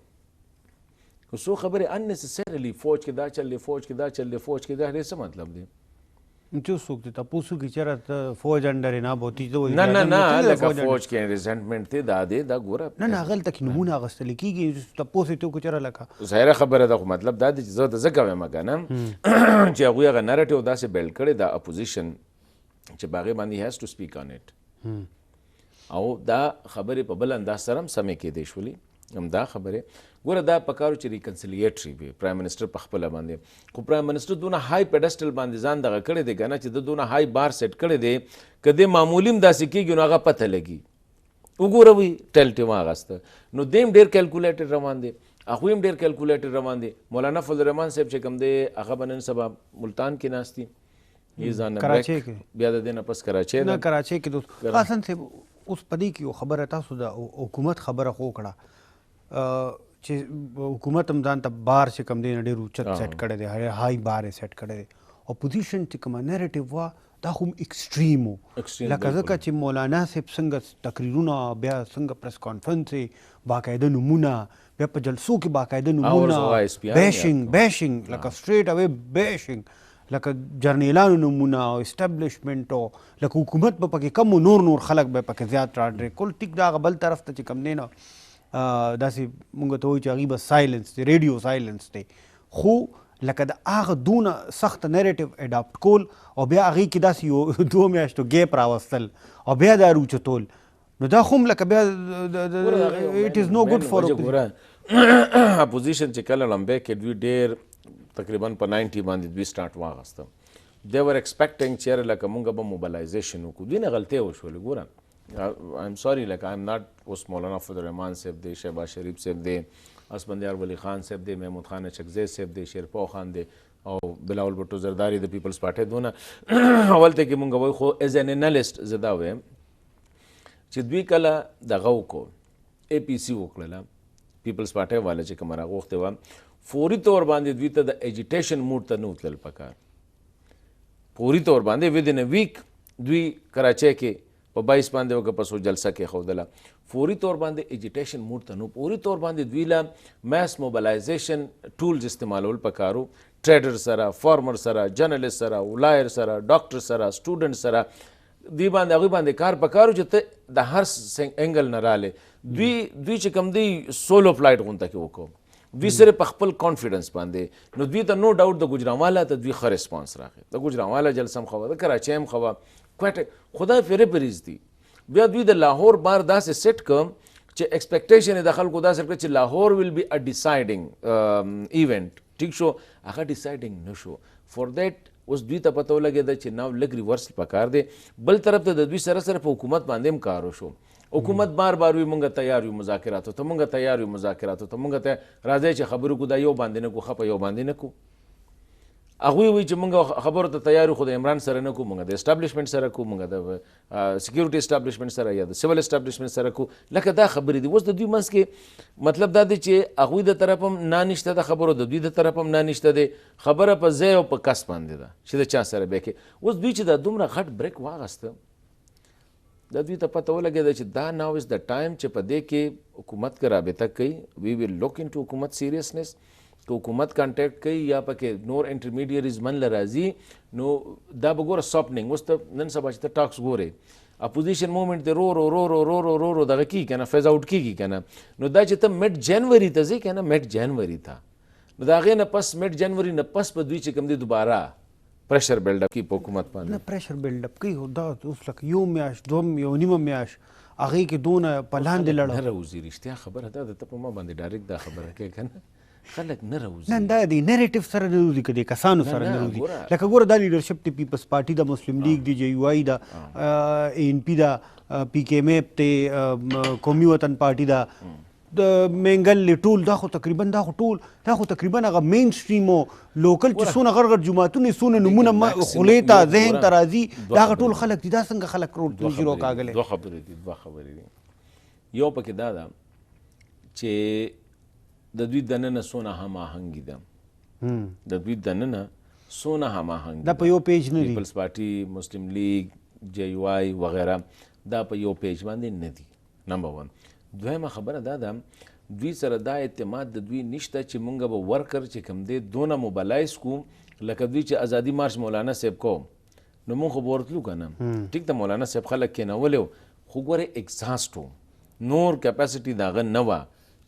خو څو خبرې اننیسسرلی فوج کې دا چل دی فوج کې دا چل دی فوج کې دا ډېر څه مطلب دی چې څوک دی تاسو کې چېرې ته فوج انډر نه بوتي نه لکه فوج کې ریزنټمنټ دی دا دی دا ګوره نه هغلته کې نمونه اخیستل کېږي تاسو یې ته چېرې لکه ظاهره خبره ده خو مطلب دا دی چې زه د ځکه وایم که نه چې هغوی هغه نریټیو داسې بیلډ کړی دا اپوزیشن چې په هغې باندې هیز ټو سپیک آن اټ او دا خبرې په بل انداز سره هم سمې کېدی شولې همدا خبرې ګوره دا پکارو چې ریکنسیلیټري وي پرایم منسټر په خپله باندې خو پرایم منسټر دونه های پیډسټل باندې ځان دغه کړی دی که نه چې د دونه های بار سیټ کړی دی که دې معمولي هم داسې کېږي نو هغه پته لګي وګوره وي ټلټ یې واغسته نو دې هم ډېر کیلکولیټډ روان دی هغوی هم ډېر کیلکولیټډ روان دی مولانا فضل الرحمان صاحب چې کوم دی هغه به نن سبا ملتان کې ناست دي یې ځان بیا د دې نه پس کراچۍ نه کراچۍ کې دوست حسن صاحب اوس په دې کې یو خبره تاسو د حکومت خبره خو وکړه چې حکومت هم ځان ته بار چې کوم دی نه ډېر اوچت سیټ کړی دی های بار یې سیټ کړی دی اپوزیشن چې کومه نیریټیو وه دا خو ایکسټریم و لکه ځکه چې مولانا صاحب څنګه تقریرونه بیا څنګه پریس کانفرنس باقاعده نمونه بیا په جلسو کې باقاعده نمونه بیشنګ لکه سټریټ اوے بیشنګ لکه جرنیلانو نمونه او اسټابلیشمنټ او لکه حکومت به پکې کم نور خلک به پکې زیات راډرې کول ټیک دا هغه بل طرف ته چې کوم دی نه داسې مونږ ته وایي چې هغې به سایلنس دی ریډیو سایلنس دی خو لکه د هغه دونه سخت نیریټیو اډاپټ کول او بیا هغې کې داسې یو 2 میاشتو ګیپ راوستل او بیا دا روچتول نو دا خو هم لکه بیا اټ از نو ګډ فار اپوزیشن چې کله لمبی کې دوی ډېر تقریبا په 90 باندې دوی سټارټ واغسته دی ور ایکسپیکټینګ چېرې لکه مونږ به موبلایزیشن وکړو دوی نه غلطۍ وشولې ګوره I'm sorry like I'm not اوس مولانا فضل الرحمان صاحب دی شهباز شریف صاحب دی اسفندیار ولی خان صاحب دی محمود خان اچکزی صاحب دی شیرپو خان دی او بلاول بټو زرداری د پیپلز پارټۍ دونه اول ته کې مونږ وایو خو ایز این انالیسټ زه دا وایم چې دوی کله دغه وکړو اے پی سی وکړله پیپلز پارټۍ والا چې کومه راغوښتې وه فوري طور باندې دوی ته د ایجیټیشن موډ ته نه وتلل پکار. فوري طور باندې ودین ویک دوی کراچۍ کې په 22 باندې وګه پسو جلسه کې خودله. فوري طور باندې ایجیټیشن موډ ته نو فوري طور باندې دوی لا ماس موبلایزیشن ټولز استعمالول پکارو. ټریډر سره، فارمر سره، جرنالست سره، ولایر سره، ډاکټر سره، سټوډنټ سره دی باندې هغوی باندې کار پکارو چې ته د هر انګل نه رالی. دوی چې کوم دی سولو فلایټ غونته کې وکړو. دوی صرف په خپل کانفیډنس باندې نو دوی ته نو ډاوټ د ګوجرانوالا ته دوی ښه ریسپانس راغی. د ګوجرانوالا جلسه هم ښه وه، د کراچۍ هم ښه وه، کوټه خدای فیرې پریز دي. بیا دوی د لاهور بار داسې سیټ کړ چې ایکسپیکټیشن یې د خلکو داسې کړه چې لاهور ویل بي ا ډیسایډینګ ایونټ. ټیک شو، هغه ډیسایډینګ نه شو. فور دیټ اوس دوی ته پته ولګېده چې نو لږ ریورسل پکار دی. بل طرف ته د دوی سره سره په حکومت باندې هم کار وشو. حکومت بار بار وي مونږ تیار یو مذاکراتو ته، مونږ تیار یو مذاکراتو ته، مونږ ته راځئ چې خبرو کو دا یو باندې نه کو، ښه په یو باندې نه کو. هغوی وایي چې مونږ خبرو ته تیار یو خو د عمران سره نه کو، مونږ د اسټابلیشمنټ سره کو، مونږ د سکیورټي اسټابلیشمنټ سره یا د سیول اسټابلیشمنټ سره کو. لکه دا خبرې دي. اوس د دوی منځ کې مطلب دا دی چې هغوی د طرف هم نه نشته د خبرو، د دوی د طرف هم نه نشته دی. خبره په ځای او په کس باندې ده چې د چا سره بیا کې. اوس دوی چې دا دومره غټ بریک واغسته، دا دوی ته پته ولګېده چې دا ناو از د ټایم چې په دې کې حکومت کې رابطه کوي. وی ویل لوک انټو حکومت سیریسنس. که حکومت کانټیکټ کوي یا پکې نور انټرمیډیریز من له راځي نو دا به ګوره ساپنینګ. اوس ته نن سبا چې ته ټاکس ګورې اپوزیشن مومنټ دی رو رو رو رو رو رو رو رو دغه کېږي که نه، فیز آوټ کېږي که نه. نو دا چې ته میډ جنوري ته ځې که نه، میډ جنوري ته، نو د هغې نه پس میډ جنوري نه پس به دوی چې کوم دی دوباره پریشر بلډ اپ کوي په حکومت باندې. نه پریشر بلډ اپ کوي، دا اوس لکه یو میاشت یو نیمه میاشت هغې کې دونه په لاندې لړه نه راوځي. رښتیا خبره دا ده، ته په ما باندې ډایرکټ دا خبره کوې که نه، خلک نه راوځي. نه دا د نیریټیو سره نه راوځي، که د کسانو سره نه راوځي. لکه ګوره دا لیډرشپ د پیپلز پارټي د مسلم لیگ د جے یو آئی د اے این پی د پی کے ایم ایف ته قومي وطن پارټي د د منګل ټول دا خو تقریبا هغه مین سټریم او لوکل چې څونه غړ غړ جماعتونه څونه نمونه خولې ته ذهن ته راځي، دا هغه ټول خلک دي. دا څنګه خلک روډ راغلي؟ دوه خبرې دي. یو پکې دا ده چې د دوی دننه څونه هماهنګي ده، د دوی دننه څونه هماهنګي دا په یو پیج نه دي. پیپلز پارټي، مسلم لیگ، جے یو آئی وغیرہ دا په یو پیج باندې نه دي. نمبر 1. دویمه خبره دا ده دوی سره دا اعتماد د دوی نشته چې مونږ به ورکر چې کوم دی دونه موبلایز کو لکه دوی چې ازادي مارش مولانا صاحب کو نو مونږ خو به ورتلو که نه. ټیک ده مولانا صاحب خلک کېنولی خو ګورې اګزاسټ و، نور کیپاسټي د هغه نه وه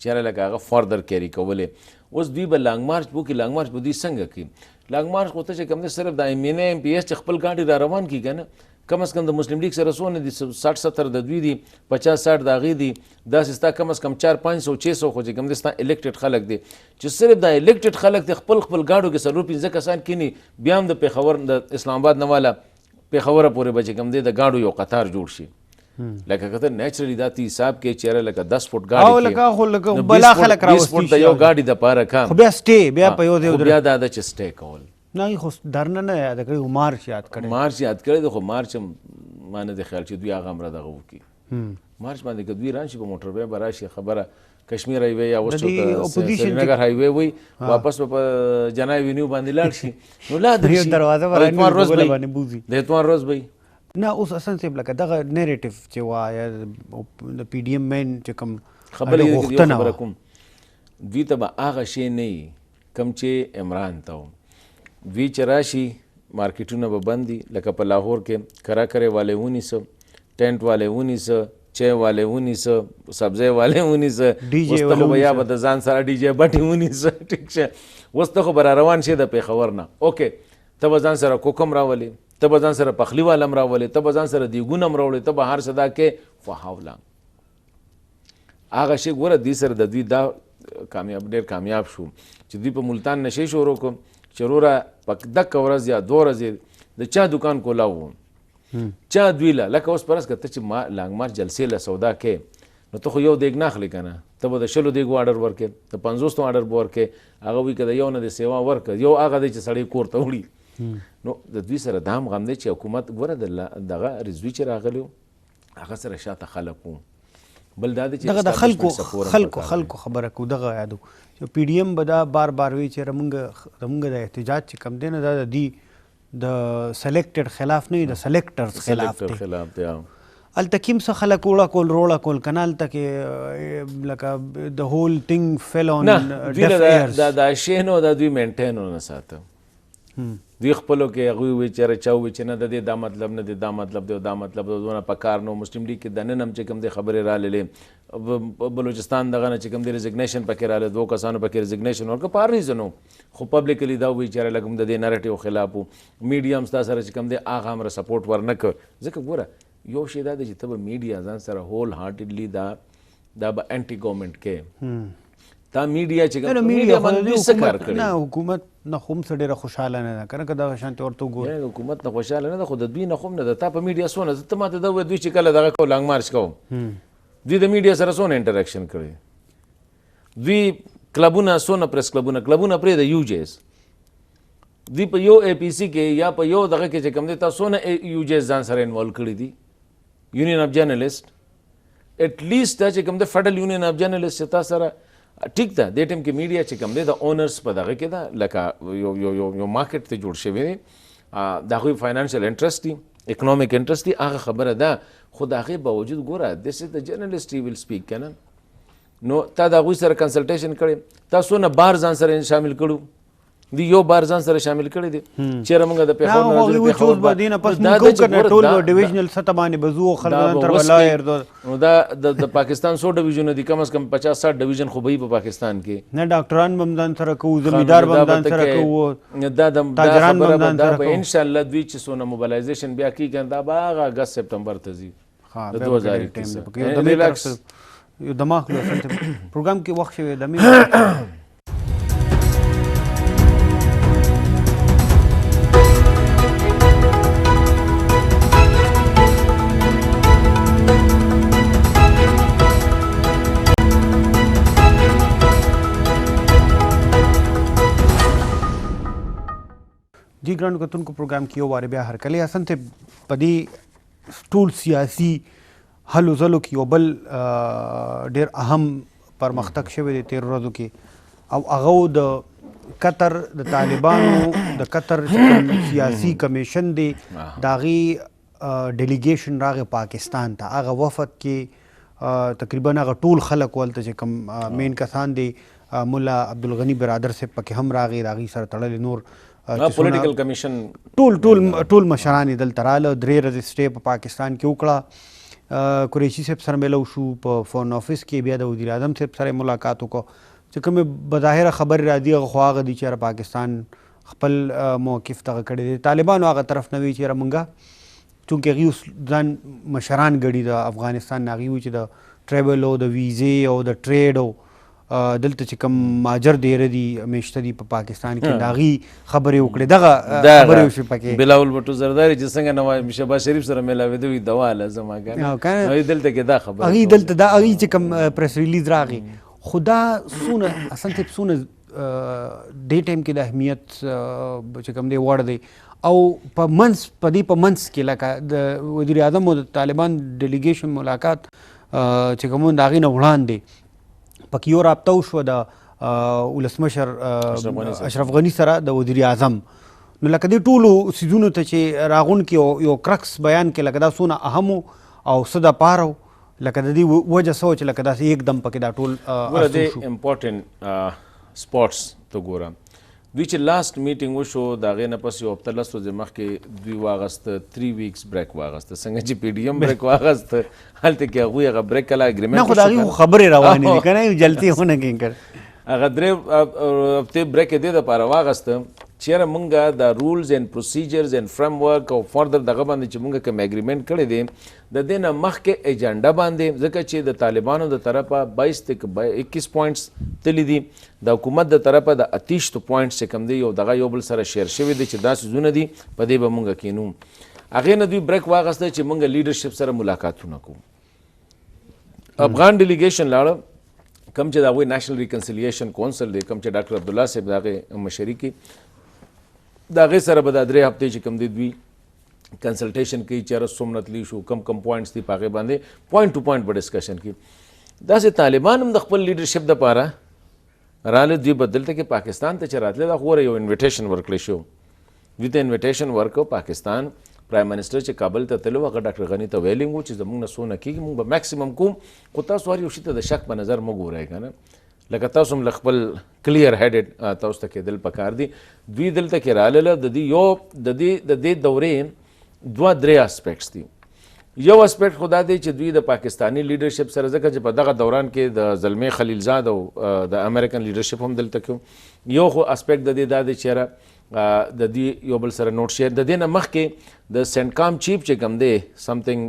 چېرې لکه هغه فردر کیری کولی. اوس دوی به لانګ مارچ وکړي. لانګ مارچ به دوی څنګه کوي؟ لانګ مارچ خو ته چې کوم دی صرف د ایم این اے ایم پی ایس چې خپل ګاډي را روان کړي که نه، کم از کم د مسلم لیگ سره څونه دي 60-70 د دوی دي، 50-60 د هغې دي. داسې ستا کم از کم 400-500-600 خو چې کوم دی ستا الیکټډ خلک دي چې صرف د الیکټډ خلک د خپل ګاډو کې 4-5 کسان کینی. بیا هم د پېښور د اسلام آباد نه والا پېښوره پورې به چې کوم دی د ګاډو یو قطار جوړ شي. لکه که ته نیچرلی دا ته حساب کې چېرې لکه 10 فوټ ګاډي کې 20 فوټ د یو ګاډي دپاره کم، خو بیا سټې بیا په یو ځای بیا دا ده چې سټې کول. نه خو درنه نه یاد کړی، مارچ یاد کړی دی. خو مارچ هم ما نه دی خیال چې دوی هغه هم را دغه وکړي. مارچ باندې که دوی راشي په موټر وی به راشي، خبره کشمیر هایوے یا اوس سرینګر هایوے وي، واپس به په جنا ایونیو باندې لاړ شي نو لا د اتوار روز به نه. اوس اصلا صاحب لکه دغه نیریټیو چې وایه د پی ډي ایم مین چې کوم خبرې خبره کوم دوی ته به هغه شی نه وي کوم چې عمران ته و. دوی چې راشي مارکیټونه به بند دي، لکه په لاهور کې کرا کرے والے ونیسه، ټینټ والے ونیسه، چای والے ونیسه، سبزی والے ونیسه، اوس ته خو به یا به د ځان سره ډي جے بټې ونیسه. ټیک شه، اوس ته خو به را روان شي د پېښور نه. اوکې ته به ځان سره کوکم راولې، ته به ځان سره پخلی والا هم راولې، ته به ځان سره دیګونه هم راوړې، ته به هر څه دا کې فهاولا هغه شی. ګوره دوی سره د دوی دا ډېر کامیاب شو چې دوی په ملتان نشې شروع کړو چې وروره په دکه ورځ یا 2 ورځې د چا دکان کولاو و چا دوی له لکه اوس فرض کړه ته چې لانګ مارچ جلسې له سودا کې نو ته خو یو دیګ نه اخلې که نه، ته به د 10 دیګو آډر ورکې، د 50 آډر به ورکې. هغه وایي که د یو نه د سیوا ورکړه، یو هغه دی چې سړی کور ته وړي. نو د دوی سره دا هم غم دی چې حکومت ګوره دغه رضوي چې راغلی و هغه سره شاته خلک وو بل دا دی دغه د چې خلکو خبره کو دغه یادو چې پی ډی ایم به دا بار بار وی چې زمونږ د احتجاج چې کم دی نه دا د سلیکټډ خلاف نه د سلیکټرز خلاف دی هلته کوم څه خلک روړه کول کنال ته کې لکه د هول ټینګ فیل آن ډیف ایرز دا شی نو دا دوی مینټین ونه ساته دوی خپلو کې هغوی وی چې چا وی چې نه د دې دا مطلب نه دی دا مطلب دی دا مطلب دی دونه په کار نو مسلم لیګ کې دننه هم چې کوم دی خبرې راللې بلوچستان دغه نه چې کوم دی ریزګنیشن پکې راغلی 2 کسانو پکې ریزګنیشن ورکړه په هر ریزن خو پبلکلی دا وی چې لږ د دې نریټیو خلاف و میډیا هم ستا سره چې کوم دی هغه هم سپورټ ورنه کړ ځکه ګوره یو شی دا دی چې ته به میډیا ځان سره هول هارټډلی دا به انټي ګورنمنټ کې تا میډیا چې میډیا باندې څه کار کړی نه حکومت نه خو څه ډېره خوشحاله نه ده که نه که دغه شانتې ورته وګورې حکومت نه خوشحاله نه ده خو د دوی نه خو هم نه ده تا په میډیا څونه ته ماته دا ووایه دوی چې کله دغه کو لانګ مارچ کوو دوی د میډیا سره څونه انټراکشن کړی دوی کلبونه څونه پریس کلبونه پرې د یوجیز دوی په یو اے پی سی کې یا په یو دغه کې چې کوم دی تا څونه یوجیز ځان سره انوالو کړي دي یونین اف جرنلسٹ ایٹ لیسٹ دا چې کوم د فیډرل یونین اف جرنلسٹ چې تا سره ټیک ده دې ټیم کې میډیا چې کوم دی د اونرز په دغه کې ده لکه یو مارکیټ ته جوړ شوی دی د هغوی فاینانشل انټرسټ دي اکنومیک انټرسټ دي هغه خبره ده خو د هغې باوجود ګوره دس از د جرنلسٹ ویل سپیک که نه نو تا د هغوی سره کنسلټیشن کړی تا څونه بار ځان سره شامل کړو دی یو بار ځان سره شامل کړی دي چیرې موږ د ټول ډیویژنل سطح باندې بزو خلک تر ولایر نو دا د پاکستان 100 ډیویژن دي کم از کم 50-60 ډیویژن خو به په پاکستان کې نه ډاکټران بمدان سره کو زمیدار بمدان سره کو دا تاجران بمدان سره کو ان شاء الله دوی چې سونه موبلایزیشن بیا کیږي دا به اگست سپتمبر ته ځي د 2021 یو دماغ له پروګرام کې وخت شوی د می ji ګرانو کتونکو پروګرام کې یو واره بیا هرکلی حسن ته په دې ټول سیاسي هلو ځلو کې یو بل ډېر اهم پرمختګ شوی دی 13 ورځو کې او هغه د قطر د طالبانو د قطر سیاسي کمیشن دی د هغې ډیلیګیشن راغی پاکستان ته هغه وفد کې تقریبا هغه ټول خلک ولته چې کوم مین کسان دی ملا عبدالغني برادر صاحب پکې هم راغی د هغې سره تړلې نور پولیټیکل کمیشن ټول مشران یې دلته راله 3 ورځې سټې په پاکستان کې وکړه قریشي صاحب سره میلو شو په فورن آفس کې بیا د وزیر اعظم صاحب سره ملاقات وکړو چې کومې بظاهره خبرې راځي هغه خو هغه دي چې پاکستان خپل موقف دغه کړی دی طالبانو هغه طرف نه وی چې مونږه چونکې هغوی اوس ځان مشران ګڼي د افغانستان نه هغوی وي چې د ټریول او د ویزې او د ټریډ او دلته چې کوم ماجر ډېره دي میشته دي په پاکستان کې د هغې خبرې وکړې دغه خبرې وشوې پکې بلاول بټو زرداري چې څنګه نواز شهباز شریف سره میلاوېده وي دوا لازم هغه دلته کې دا خبره هغې دلته دا هغې چې کوم پریس ریلیز راغی خو دا څونه اصل ته څونه دې ټایم کې د اهمیت چې کوم دی وړ دی او په دې په منځ کې لکه د وزیر اعظم او د طالبان ډیلیګیشن ملاقات چې کوم د هغې نه وړاندې پکې یو رابطه وشوه د ولسمشر اشرف غني سره د وزیر اعظم نو لکه دې ټولو څیزونو ته چې راغونکي یو کرکس بیان کې لکه دا څونه اهم او څه دپاره لکه د دې وجه څه چې لکه داسې یک دم پکې دا ټول ګوره دې امپورټنټ سپورټس ته ګوره دوی چې لاست میټینګ وشو د هغې نه پس یو هفته 10 ورځې مخکې دوی واغسته 3 ویکس بریک واغسته څنګه چې پی ډي ایم بریک واغسته هلته کې هغوی هغه بریک کله اګریمنټ نه خو د هغې خو خبرې روانې دي که نه یو جلتې خو نه کېږي کړ هغه 3 هفتې بریک یې دې دپاره واغسته چیرې مونږ د رولز اینډ پروسیجرز اینډ فریم ورک او فردر دغه باندې چې مونږ کوم اګریمنټ کړی دی د دې نه مخکې ایجنډا باندې ځکه چې د طالبانو د طرفه 21 پوینټس تللی دي د حکومت د طرفه د 28 پوینټس چې کوم دی یو دغه یو بل سره شیر شوي دي چې دا څیزونه دي په دې به مونږ کینو هغې نه دوی بریک واغسته چې مونږ لیډرشپ سره ملاقاتونه کوو افغان ډیلیګیشن لاړه کوم چې د هغوی نیشنل ریکنسیلیشن کونسل دی کوم چې ډاکټر عبدالله صاحب د هغې مشري کوي د هغې سره به دا 3 هفتې چې کوم دی دوی کنسلټیشن کوي چېرې څومره تللی شو کم پوینټس دي په هغې باندې پوینټ ټو پوینټ په ډسکشن کوي. داسې طالبان هم د خپل لیډرشپ دپاره راله دوی به دلته کې پاکستان ته چې راتله دا خو یو انویټیشن ورکړی شو. دوی ته انویټیشن ورکړو. پاکستان پرایم منسټر چې کابل ته تلو هغه ډاکټر غني ته ویلی و چې زموږ نه څونه کېږي موږ به میکسیمم کوم خو تاسو هر یو شي ته د شک په نظر مه ګورئ که نه لکه تاسو هم له خپل کلیر هیډډ تاسو ته کېدل پکار دي. دوی دلته کې راغله د دې دورې 2-3 اسپیکټس دي. یو اسپیکټ خو دا دی چې دوی د پاکستانی لیډرشپ سره ځکه چې په دغه دوران کې د زلمې خلیلزاد او د امریکن لیډرشپ هم دلته کوم. یو خو اسپیکټ د دې دا دی چې د دې یو بل سره نوټ شیر د دې نه مخکې د سینټکام چیف چې کوم دی سمثینګ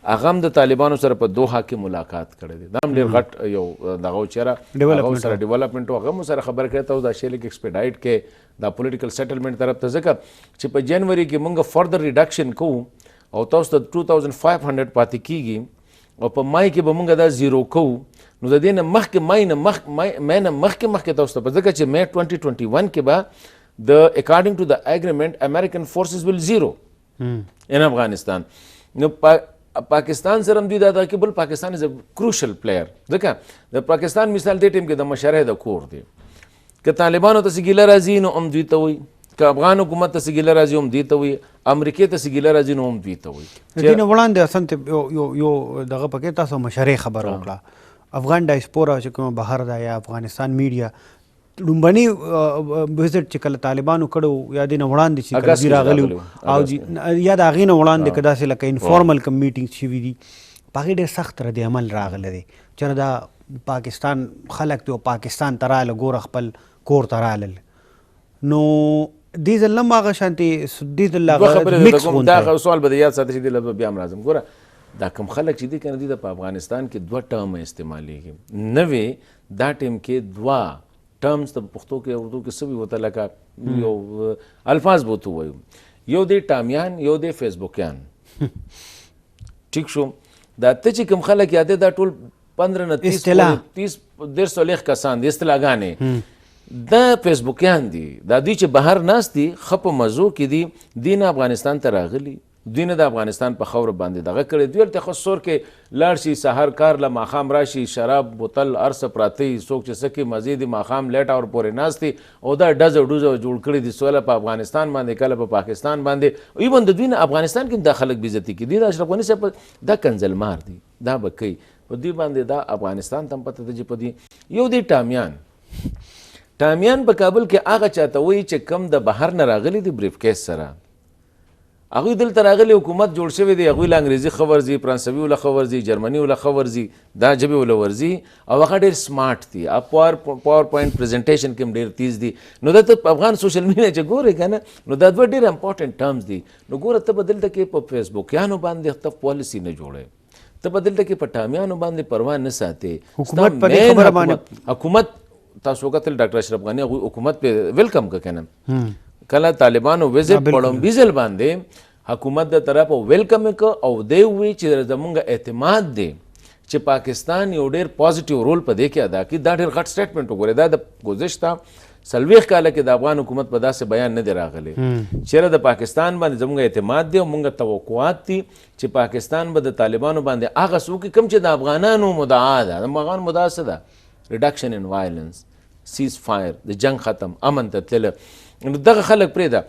هغه هم د طالبانو سره په دوحه کې ملاقات کړی دی. دا هم ډېر غټ یو دغه و چېرې هغه سره ډیولپمنټ و هغه هم سره خبره کړې ته دا شی لږ ایکسپیډایټ کې دا پولیټیکل سیټلمنټ طرف ته ځکه چې په جنوري کې موږ فردر ریډکشن کوو او تاسو ته 2500 پاتې کیږي او په مای کې به موږ دا زیرو کوو. نو د دې نه مخکې مای نه مخکې تاسو ته په ځکه چې مې 2021 کې به the according to the agreement American forces will zero in Afghanistan. نو پاکستان سره هم دوی دا کې بل پاکستان is a crucial player ځکه د پاکستان مثال دې ټیم کې د مشرۍ د کور دی که طالبانو ته سګیله راځي نو هم دوی ته وایي که افغان حکومت ته سګیله راځي هم دوی ته وایي امریکې ته سګیله راځي نو هم دوی ته وایي. د دې نه وړاندې اسن یو دغه پکې تاسو مشرۍ خبره وکړه افغان ډایسپورا چې کوم بهر ده یا افغانستان میډیا لومبني وزټ چې کله طالبانو کړو یا د نه وړاندې چې کله دوی راغلي او یا د هغې نه وړاندې که داسې لکه انفارمل کم میټینګ شوي دي په هغې ډېر سخت رد عمل راغلی دی چېرې دا پاکستان خلک دی او پاکستان ته راغله ګوره خپل کور ته رالل نو دې ځل هم هغه شانتې دې ځل دا سوال به د یاد ساتي چې دې له بیا هم راځم ګوره دا کم خلک چې دي که نه دي د په افغانستان کې 2 ټرمه استعمالیږي نوې دا ټیم کې 2 ټرمز د پښتو کې اردو کې څه وي ورته لکه یو الفاظ به ورته ووایو یو دی ټامیان یو دی فیسبوکیان ټیک شو دا ته چې کوم خلک یادې دا ټول 15 نه 30 کسان دي اصطلاحګانې دا فیسبوکیان دي دا دوی چې بهر ناست دي ښه په مزو کې دي دوی نه افغانستان ته راغلي دوی نه د افغانستان په خاوره باندې دغه کړی دوی هلته ښه سور کې لاړ شي سهار کار له ماښام راشي شراب بوتل هر څه پراته وي څوک چې څه کوي مزې دي ماښام لیټ اور پورې ناست دي او دا ډزه ډوزه جوړ کړي دي سوله په افغانستان باندې کله په پاکستان باندې ایون د دوی نه افغانستان کې دا خلک بېزتي کوي دوی د اشرف غني صاحب دا کنزلمار دي دا به کوي په دوی باندې دا افغانستان ته هم پته ده چې په دوی یو دی ټامیان په کابل کې هغه چاته وایي چې کم د بهر نه راغلي دي بریف کیس سره هغوی دلته راغلي حکومت جوړ شوی دی هغوی له انګریزي ښه ورځي فرانسوي وله ښه ورځي جرمني وله ښه ورځي دا ژبې وله ورځي او هغه ډېر سمارټ دي پاور پوینټ پریزنټیشن کې هم ډېر تیز دي نو دا ته افغان سوشل میډیا چې ګورې که نه نو دا 2 ډېر امپورټنټ ټرمز دي نو ګوره ته به دلته کې په فیسبوکیانو باندې ته پالیسي نه جوړې ته به دلته کې په ټامیانو باندې پروا نه ساتې حکومت تاسو وکتل ډاکټر اشرف غني هغوی حکومت پې ویلکم که که نه کله طالبانو وزټ پړومبي ځل باندې حکومت د طرفه ویلکم یې که او دی ووایي چې زمونږ اعتماد دی چې پاکستان یو ډېر پازیټیو رول په دې کې ادا کړي دا ډېر غټ سټیټمنټ وګورئ دا د ګذشته 40 کاله کې د افغان حکومت په داسې بیان نه دی راغلی چېرې د پاکستان باندې زموږ اعتماد دی او موږ توقعات دي چې پاکستان به د طالبانو باندې هغه څه وکړي کوم چې د افغانانو مدعا ده د افغان مدعا څه ده ریډکشن ان وایلنس سیز فایر د جنگ ختم امن ته تلله نو دغه خلک پرېږده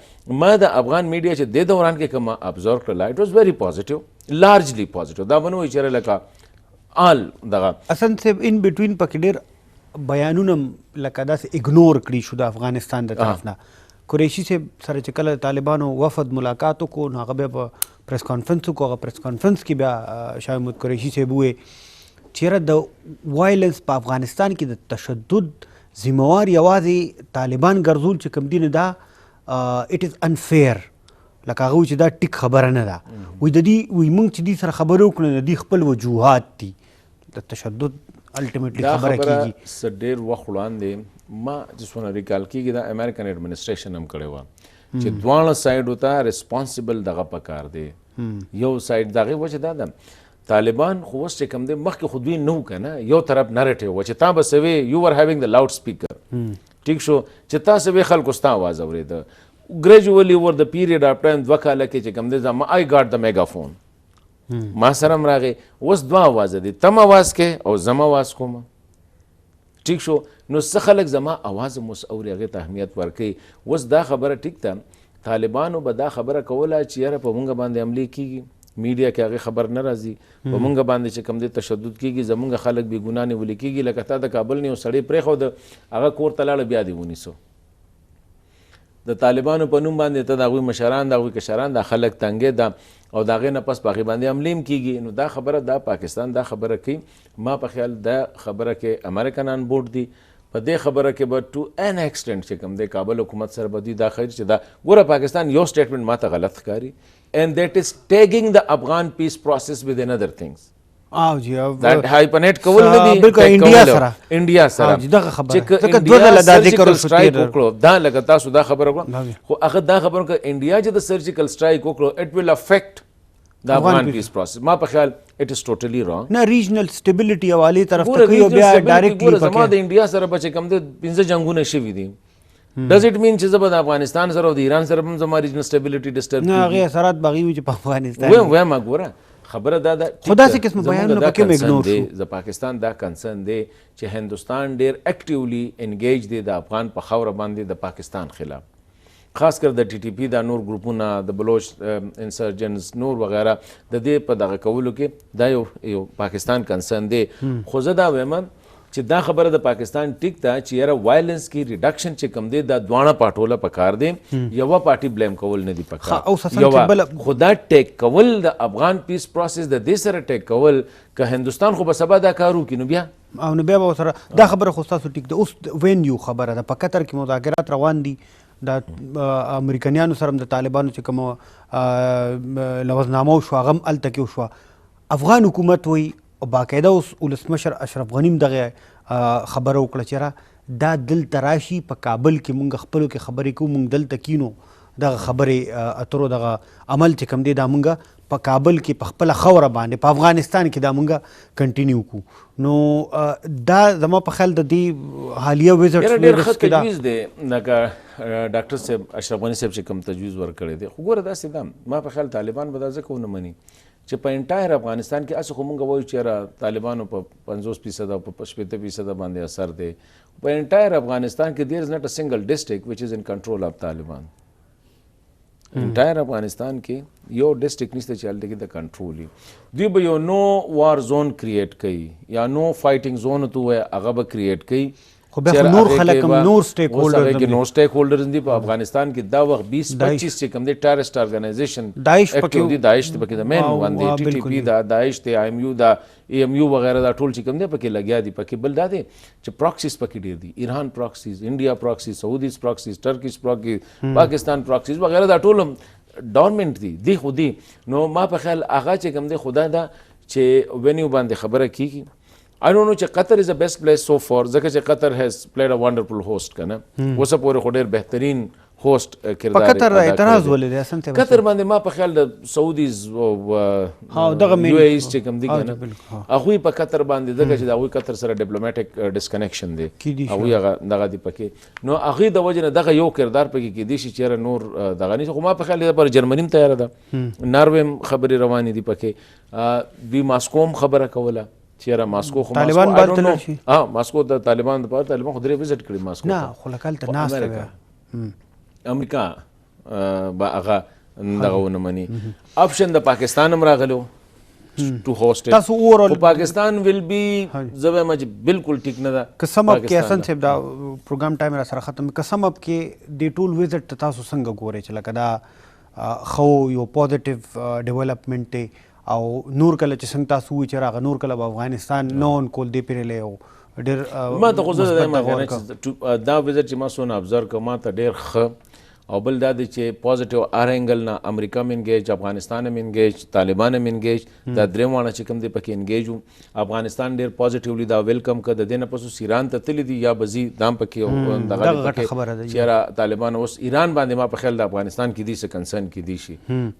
ما د افغان میډیا چې دې دوران کې کومه ابزرو کړله اټ واز ویری پازیټیو لارجلی پازیټیو دا به نه وایي چېرې لکه آل دغه حسن صاحب ان بټوین پکې ډېر بیانونه لکه داسې اګنور کړي شو د افغانستان د طرف نه قریشي صاحب سره چې کله طالبانو وفد ملاقات وکړو نو هغه بیا په پریس کانفرنس وکړو هغه پریس کانفرنس کې بیا شاه محمود قریشي صاحب وویل چېرې د وایلنس په افغانستان کې د تشدد ذموار یوازې طالبان ګرځول چې کوم دي نه دا اټ از انفیر لکه هغه چې دا ټیک خبره نه ده وایي د دې وایي موږ چې دې سره خبرې وکړو د دې خپل وجوهات دي د تشدد الټیمیټلی خبره کېږي څه ډېر وخت وړاندې ما چې څونه ریکال کېږي دا امریکن ایډمنسټریشن هم کړې وه چې دواړه سایډو ته ریسپانسبل دغه پکار دی یو سایډ د هغې وجه دا ده طالبان خو اوس چې کوم دی مخکې خو دوی نه و که نه یو طرف نریټیو و چې تا به څه وې یو ور هیوینګ د لاوډ سپیکر ټیک شو چې تا څه وې خلکو ستا اواز اورېده ګریجولی اوور د پیریډ اف ټایم 2 کاله کې چې کوم دی زما آی ګاټ د میګافون ما سره هم راغی. اوس 2 اوازه دي، تم اواز کې او زما اواز کوم. ټیک شو. نو څه خلک زما اواز مو اوري هغې ته اهمیت ورکوي. اوس دا خبره ټیک ده، طالبانو به دا خبره کوله چې یاره په مونږ باندې حملې کېږي، میډیا کې هغې خبر نه راځي، په مونږ باندې چې کوم دی تشدد کېږي، زمونږ خلک بې ګناه نیولې کېږي. لکه تا د کابل نه یو سړی پرېښود، هغه کور ته لاړه، بیا دې ونیسو. د طالبانو په نوم باندې ته د هغوی مشران، د هغوی کشران، دا خلک تنګې ده او د هغې نه پس په هغې باندې حملې هم کېږي. نو دا خبره دا پاکستان دا خبره کوي. ما په خیال دا خبره کې امریکن آن بورډ دي. په دې خبره کې به ټو ان ایکسټنټ چې کوم دی کابل حکومت سره به دوی دا خیر چې دا ګوره پاکستان یو سټیټمنټ ما ته غلط ښکاري and that is tagging the Afghan peace process with another things. جی that hyphenate کول نه دي بالکل انډیا سره چې دغه خبره ځکه دوه ځله دا ذکر وکړو دا لکه تاسو دا خبره وکړه، خو هغه دا خبره وکړه انډیا چې د سرجیکل سټرایک وکړو it will affect the Afghan peace process. ما په خیال it is totally wrong. نه ریجنل سټیبিলিټي حواله طرف ته کوي بیا ډایرکټلی زما د انډیا سره به چې کوم د 15 جنگونه شوي دي. does it mean چې زه به د افغانستان سره او د ایران سره هم زما ریجنل سټیبিলিټي ډسټرب نه هغه اثرات باغی وي چې په افغانستان وایم ګوره خبره دا ده خدا سے قسم بیان نه پکې اګنور شو. د پاکستان دا کنسرن دی چې هندوستان ډیر اکټیولی انګیج دی د افغان په خوره باندې د پاکستان خلاف، خاص کر د ټي ټي پی دا نور ګروپونه د بلوچ انسرجنز نور وغیرہ د دې په دغه کولو کې دا یو پاکستان کنسرن دی. خو زه دا وایم چې دا خبره د پاکستان ټیک ده چې یاره وایلنس کې ریډکشن چې کم دی دا دوانه پاټوله پکار دی، یوه پارټي بلیم کول نه دی پکار، خو دا ټیک کول د افغان پیس پروسس د دې سره ټیک کول که هندوستان خو به سبا دا کار وکړي نو بیا او نو بیا به ورسره دا خبره خو ستاسو ټیک ده. اوس وینیو خبره ده، په قطر کې مذاکرات روان دي د امریکایانو سره د طالبانو چې کوم لوزنامه وشوه هغه هم هلته کې وشوه. افغان حکومت وایي او باقاعده اوس ولسمشر اشرف غنی هم دغه خبره وکړه چې را دا دلته راشي په کابل کې مونږ خپلو کې خبرې کوو، مونږ دلته کینو دغه خبرې اترو دغه عمل چې کوم دی دا مونږ په کابل کې په خپله خوره باندې په افغانستان کې دا مونږ کنټینیو کړو. نو دا زما په خیال د دې حالیه ویزټ ډېر ښه تجویز دی لکه ډاکټر صاحب اشرف غني صاحب چې کوم تجویز ورکړی دی. خو ګوره داسې ده ما په خیال طالبان به دا ځکه ونه مني چې په انټایر افغانستان کې هسې خو مونږ وایو چې طالبانو په 50% او په 60% باندې اثر دی. په انټایر افغانستان کې دیر از ناٹ ا سنگل ډسټرکټ وچ از ان کنټرول اف طالبان. انټایر افغانستان کې یو ډسټرکټ نشته چې هلته کې د کنټرول وي. دوی به یو نو وار زون کریټ کوي یا نو فایټینګ زون ته وایي هغه به کریټ کوي. خو بیا نور خلک هم نور سټیک هولډرز دي، نور سټیک هولډرز دي. په افغانستان کې دا وخت 20-25 چې کوم دي ټیرریسټ ارګنایزیشن داعش پکې دي، داعش پکې د مین وان دی، ټي ټي پی دا داعش دی، آی ایم یو دا ای ایم یو وغیرہ دا ټول چې کوم دي پکې لګیا دي. پکې بل دا دی چې پراکسیز پکې ډیر دي، ایران پراکسیز، انډیا پراکسیز، سعودیز پراکسیز، ټرکیش پراکسیز، پاکستان پراکسیز وغیرہ دا ټول ډورمنټ دي دی خو دي. نو ما په خیال هغه چې کوم دی خدا دا چې وینیو باندې خبره کیږي. I don't know چې قطر is the best place so far ځکه چې قطر has played a wonderful host کنه اوسه پورې خو ډېر بهترین هوست کردار په قطر اعتراض ولې اصل ته قطر باندې ما په خیال د سعودیز او دغه یو ایس چې کوم دي کنه هغوی په قطر باندې ځکه چې هغوی قطر سره ډیپلوماټیک ډسکنیکشن دی هغوی هغه دغه دی پکې نو هغې د وجې نه دغه یو کردار پکې کیدی شي چې نور دغه نه خو ما په خیال پر جرمني هم تیاره ده ناروې خبرې روانې دي پکې دوی ماسکو هم خبره کوله چیرې ماسکو خو طالبان باندې تلل شي ماسکو د طالبان د پاره طالبان خو درې وزټ کړی ماسکو نه خو لکل ته ناس ته امریکا با هغه دغه ونه مني اپشن د پاکستان هم راغلو ټو هوست تاسو اورل پاکستان ویل بی زبه مج بالکل ټیک نه ده قسم اب کې حسن صاحب دا پروګرام ټایم را سره ختم قسم اب کې د ټول وزټ تاسو څنګه ګورئ چې لکه دا خو یو پوزټیو ډیولپمنٹ او نور کله چې څنګه تاسو وی چې راغ نور کله افغانستان نون کول دی پیرلې او ډېر ما ته خو زه دا وزټ چې ما سونه ابزرو کوم ما ته ډېر ښه او بل دا دی چې پوزټیو ار انګل نه امریکا هم انګیج افغانستان هم انګیج طالبان هم انګیج دا درې واړه چې کوم دی پکې انګیج وو افغانستان ډېر پوزټیولی دا ویلکم کړ د دې نه پس ایران ته تللی دی یا بزی دام پکې دغه خبره ده چې طالبان اوس ایران باندې ما په خیال د افغانستان کې دي څه کنسرن کې دي شي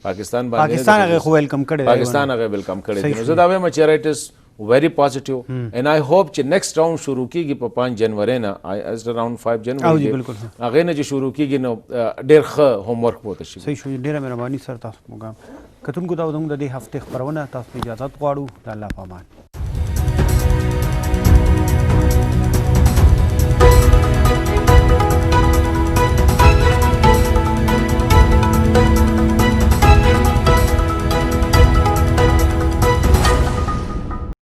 پاکستان باندې پاکستان هغه خو ویلکم کړي پاکستان هغه ویلکم کړي نو زه دا وایم چې اټ از very positive and I hope چې next round شروع کیږي په 5 جنوري نه از اراوند 5 جنوري هغه نه چې شروع کیږي نو ډېر ښه هوم ورک وته شي. صحیح شو، ډېره مهرباني سره تاسو پروګرام کتونکو دا د دې هفته خبرونه تاسو اجازه غواړو. د الله په امان.